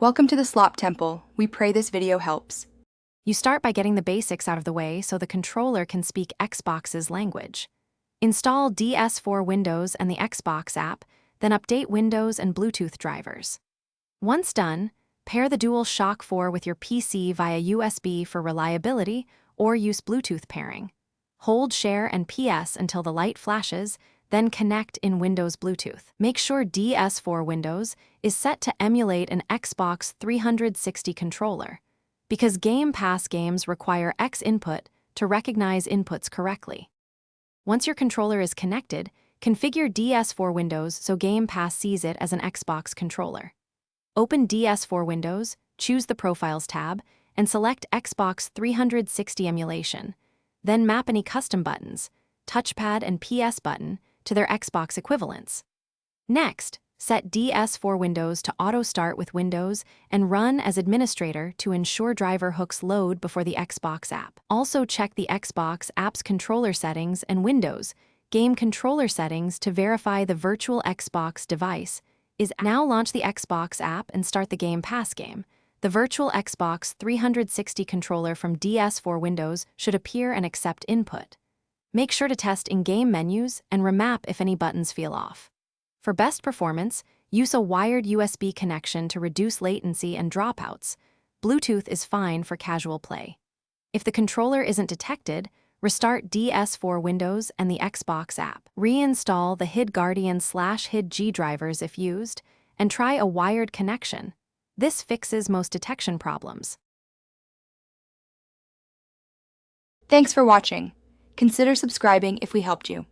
Welcome to the Slop Temple. We pray this video helps. You start by getting the basics out of the way so the controller can speak Xbox's language. Install DS4 Windows and the Xbox app, then update Windows and Bluetooth drivers. Once done, pair the DualShock 4 with your PC via USB for reliability or use Bluetooth pairing. Hold Share and PS until the light flashes, then connect in Windows Bluetooth. Make sure DS4 Windows is set to emulate an Xbox 360 controller, because Game Pass games require X input to recognize inputs correctly. Once your controller is connected, configure DS4 Windows so Game Pass sees it as an Xbox controller. Open DS4 Windows, choose the Profiles tab, and select Xbox 360 emulation. Then map any custom buttons, touchpad and PS button, to their Xbox equivalents. Next, set DS4 Windows to auto-start with Windows and run as administrator to ensure driver hooks load before the Xbox app. Also check the Xbox app's controller settings and Windows game controller settings to verify the virtual Xbox device is. Now launch the Xbox app and start the Game Pass game. The virtual Xbox 360 controller from DS4 Windows should appear and accept input. Make sure to test in-game menus and remap if any buttons feel off. For best performance, use a wired USB connection to reduce latency and dropouts. Bluetooth is fine for casual play. If the controller isn't detected, restart DS4 Windows and the Xbox app. Reinstall the HID Guardian/HID G drivers if used, and try a wired connection. This fixes most detection problems. Thanks for watching. Consider subscribing if we helped you.